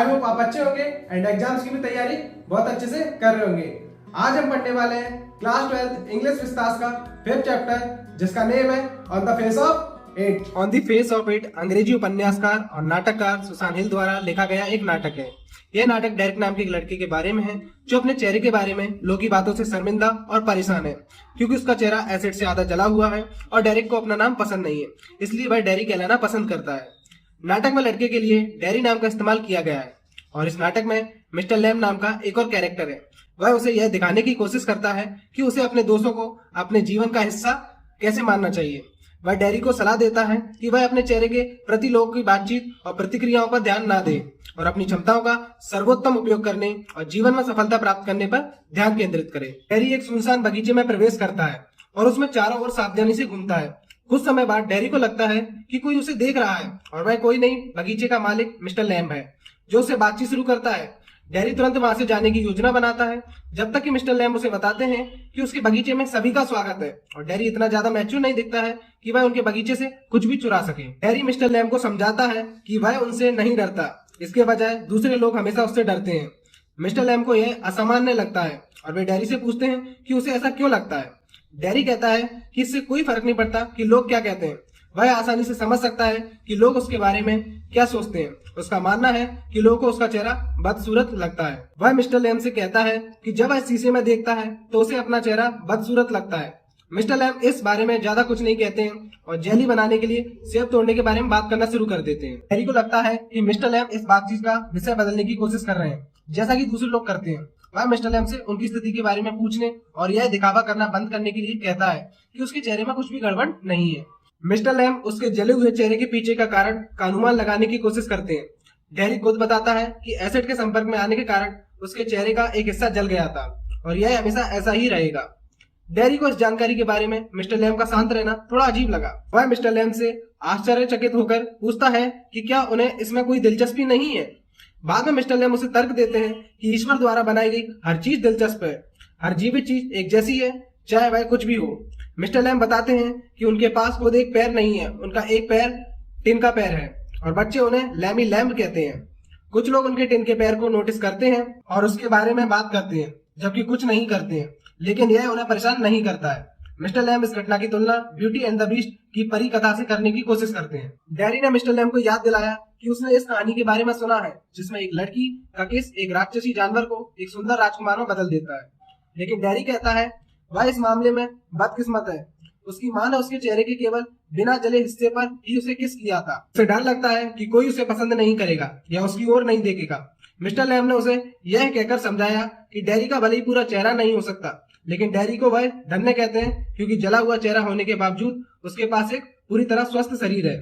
I hope आप अच्छे होंगे एंड एग्जाम्स की भी तैयारी बहुत अच्छे से कर रहे होंगे। आज हम पढ़ने वाले हैं क्लास 12 इंग्लिश विस्तार का 5th चैप्टर जिसका नेम है on the face of it. On the face of it अंग्रेजी उपन्यासकार और नाटककार सुसान हिल द्वारा लिखा गया एक नाटक है। यह नाटक डेरिक नाम के एक लड़के के बारे में है जो अपने चेहरे के बारे में लोगों की बातों से शर्मिंदा और परेशान है क्योंकि उसका चेहरा एसिड से आधा जला हुआ है और डेरिक को अपना नाम पसंद नहीं है, इसलिए वह डेरी कहलाना पसंद करता है। नाटक में लड़के के लिए डेरी नाम का इस्तेमाल किया गया है और इस नाटक में मिस्टर लैम नाम का एक और कैरेक्टर है। वह उसे यह दिखाने की कोशिश करता है कि उसे अपने दोस्तों को अपने जीवन का हिस्सा कैसे मानना चाहिए। वह डेरी को सलाह देता है कि वह अपने चेहरे के प्रति लोगों की बातचीत और प्रतिक्रियाओं पर ध्यान ना दे और अपनी क्षमताओं का सर्वोत्तम उपयोग करने और जीवन में सफलता प्राप्त करने पर ध्यान केंद्रित करे। डेरी एक सुनसान बगीचे में प्रवेश करता है और उसमें चारों ओर सावधानी से घूमता है। कुछ समय बाद डेरी को लगता है कि कोई उसे देख रहा है और वह कोई नहीं बगीचे का मालिक मिस्टर लैम्ब है जो उससे बातचीत शुरू करता है। डेरी तुरंत वहां से जाने की योजना बनाता है जब तक कि मिस्टर लैम्ब उसे बताते हैं कि उसके बगीचे में सभी का स्वागत है और डेरी इतना ज्यादा मैच्योर नहीं दिखता है कि वह उनके बगीचे से कुछ भी चुरा सके। डेरी मिस्टर लैम्ब को समझाता है कि वह उनसे नहीं डरता, इसके बजाय दूसरे लोग हमेशा उससे डरते हैं। मिस्टर लैम्ब को यह असामान्य लगता है और वे डेरी से पूछते हैं कि उसे ऐसा क्यों लगता है। डेरी कहता है कि इससे कोई फर्क नहीं पड़ता कि लोग क्या कहते हैं, वह आसानी से समझ सकता है कि लोग उसके बारे में क्या सोचते हैं। उसका मानना है कि लोगों को उसका चेहरा बदसूरत लगता है। वह मिस्टर लैम्ब से कहता है कि जब वह शीशे में देखता है तो उसे अपना चेहरा बदसूरत लगता है। मिस्टर लैम्ब इस बारे में ज्यादा कुछ नहीं कहते हैं और जेली बनाने के लिए सेब तोड़ने के बारे में बात करना शुरू कर देते हैं। डेरी को लगता है कि मिस्टर लैम्ब इस बातचीत का विषय बदलने की कोशिश कर रहे हैं जैसा कि दूसरे लोग करते हैं। वह मिस्टर लैम्ब से उनकी स्थिति के बारे में पूछने और यह दिखावा करना बंद करने के लिए कहता है कि उसके चेहरे में कुछ भी गड़बड़ नहीं है। मिस्टर लैम्ब उसके जले हुए चेहरे के पीछे का कारण का अनुमान लगाने की कोशिश करते हैं। डेरी खुद बताता है कि एसिड के संपर्क में आने के कारण उसके चेहरे का एक हिस्सा जल गया था और यह हमेशा ऐसा ही रहेगा। डेरी को इस जानकारी के बारे में मिस्टर लैम्ब का शांत रहना थोड़ा अजीब लगा। वह मिस्टर लैम्ब से आश्चर्यचकित होकर पूछता है कि क्या उन्हें इसमें कोई दिलचस्पी नहीं है। बाद में मिस्टर लैम्ब उसे तर्क देते हैं कि ईश्वर द्वारा बनाई गई हर चीज दिलचस्प है, हर जीवित चीज एक जैसी है चाहे वह कुछ भी हो। मिस्टर लैम्ब बताते हैं कि उनके पास खुद एक पैर नहीं है, उनका एक पैर टिन का पैर है और बच्चे उन्हें लैमी लैम्ब कहते हैं। कुछ लोग उनके टिन के पैर को नोटिस करते हैं और उसके बारे में बात करते हैं जबकि कुछ नहीं करते हैं, लेकिन यह उन्हें परेशान नहीं करता है। मिस्टर लैम्ब इस घटना की तुलना ब्यूटी एंड द बीस्ट की परी कथा से करने की कोशिश करते हैं। डेरी ने मिस्टर लैम्ब को याद दिलाया कि उसने इस कहानी के बारे में सुना है जिसमें एक लड़की का किस एक राक्षसी जानवर को एक सुंदर राजकुमार में बदल देता है, लेकिन डेरी कहता है वह इस मामले में बदकिस्मत है। उसकी मां ने उसके चेहरे के केवल बिना जले हिस्से पर ही उसे किस किया था। उसे डर लगता है कि कोई उसे पसंद नहीं करेगा या उसकी ओर नहीं देखेगा। मिस्टर लैम्ब ने उसे यह कहकर समझाया कि डेरी का भले ही पूरा चेहरा नहीं हो सकता, लेकिन डेरी को वह धन्य कहते हैं क्योंकि जला हुआ चेहरा होने के बावजूद उसके पास एक पूरी तरह स्वस्थ शरीर है।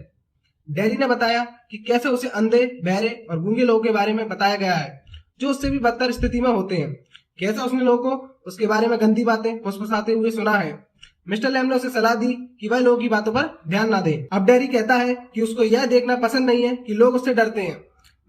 डेरी ने बताया कि कैसे उसे अंधे, बहरे और गूंगे लोगों के बारे में बताया गया है जो उससे भी बदतर स्थिति में होते हैं। कैसे उसने लोगों को उसके बारे में गंदी बातें फुसफुसाते हुए सुना है। मिस्टर लैम्ब ने उसे सलाह दी कि वह लोगों की बातों पर ध्यान ना दे। अब डेरी कहता है कि उसको यह देखना पसंद नहीं है कि लोग उससे डरते हैं।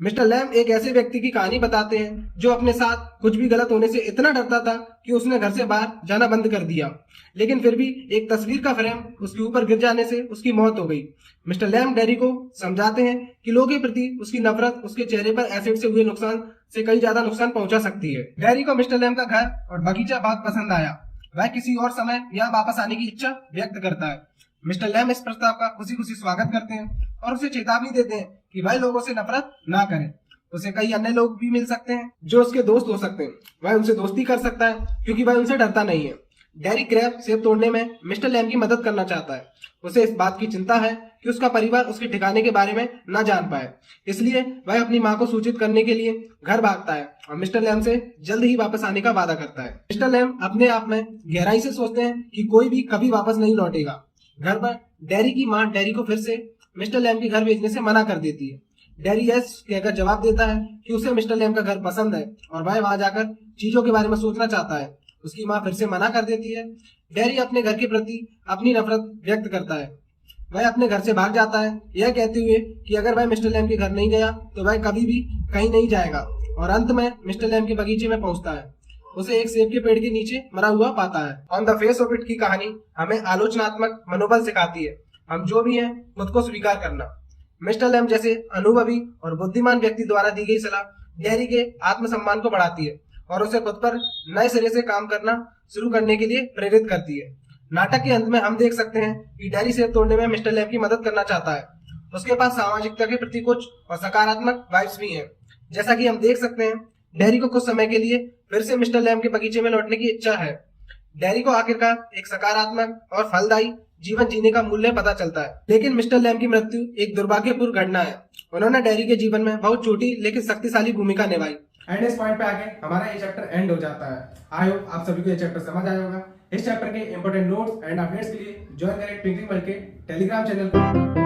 मिस्टर लैम्ब एक ऐसे व्यक्ति की कहानी बताते हैं जो अपने साथ कुछ भी गलत होने से इतना डरता था कि उसने घर से बाहर जाना बंद कर दिया, लेकिन फिर भी एक तस्वीर का फ्रेम उसके ऊपर गिर जाने से उसकी मौत हो गई। मिस्टर लैम्ब डेरी को समझाते हैं कि लोगों के प्रति उसकी नफरत उसके चेहरे पर एसिड से हुए नुकसान से कई ज्यादा नुकसान पहुंचा सकती है। डेरी को मिस्टर लैम्ब का घर और बगीचा बहुत पसंद आया। वह किसी और समय यहाँ वापस आने की इच्छा व्यक्त करता है। मिस्टर लैम्ब इस प्रस्ताव का खुशी खुशी स्वागत करते हैं और उसे चेतावनी देते हैं कि वह लोगों से नफरत ना करे। उसे कई अन्य लोग भी मिल सकते हैं जो उसके दोस्त हो सकते हैं, वह उनसे दोस्ती कर सकता है क्योंकि वह उनसे डरता नहीं है। डेरी क्रैब सेब तोड़ने में मिस्टर लैम्ब की मदद करना चाहता है। उसे इस बात की चिंता है कि उसका परिवार उसके ठिकाने के बारे में न जान पाए, इसलिए वह अपनी मां को सूचित करने के लिए घर भागता है और मिस्टर लैम्ब से जल्द ही वापस आने का वादा करता है। मिस्टर लैम्ब अपने आप में गहराई से सोचते हैं कि कोई भी कभी वापस नहीं लौटेगा। घर पर डेरी की मां डेरी को फिर से मिस्टर लैम्ब के घर भेजने से मना कर देती है। डेरी यस कहकर जवाब देता है कि उसे मिस्टर लैम्ब का घर पसंद है और वह वहां जाकर चीजों के बारे में सोचना चाहता है। उसकी मां फिर से मना कर देती है। डेरी अपने घर के प्रति अपनी नफरत व्यक्त करता है। वह अपने घर से भाग जाता है यह कहते हुए कि अगर वह मिस्टर लैम्ब के घर नहीं गया तो वह कभी भी कहीं नहीं जाएगा, और अंत में मिस्टर लैम्ब के बगीचे में पहुंचता है। उसे एक सेब के पेड़ के नीचे मरा हुआ पाता है। On the face of it की कहानी हमें आलोचनात्मक मनोबल सिखाती है। हम जो भी हैं खुद को स्वीकार करना। मिस्टर लैम्ब जैसे अनुभवी और बुद्धिमान व्यक्ति द्वारा दी गई सलाह डैरी के आत्मसम्मान को बढ़ाती है और उसे खुद पर नए सिरे से काम करना शुरू करने के लिए प्रेरित करती है। नाटक के अंत में हम देख सकते हैं कि डैरी सेब तोड़ने में मिस्टर लैम की मदद करना चाहता है। उसके पास सामाजिकता के प्रति कुछ और सकारात्मक वाइब्स भी हैं। जैसा कि हम देख सकते हैं, डैरी को कुछ समय के लिए फिर से मिस्टर लैम के बगीचे में लौटने की इच्छा है। डैरी को आखिरकार एक सकारात्मक और फलदायी जीवन जीने का मूल्य पता चलता है। लेकिन मिस्टर लैम की मृत्यु एक दुर्भाग्यपूर्ण घटना है। उन्होंने डैरी के जीवन में बहुत छोटी लेकिन शक्तिशाली भूमिका निभाई। एंड इस पॉइंट पे आके हमारा ये चैप्टर एंड हो जाता है। आई होप आप सभी को ये चैप्टर समझ आया होगा। इस चैप्टर के इंपॉर्टेंट नोट्स एंड अपडेट्स के लिए ज्वाइन करें ट्विंकलिंग वर्ल्ड के टेलीग्राम चैनल को।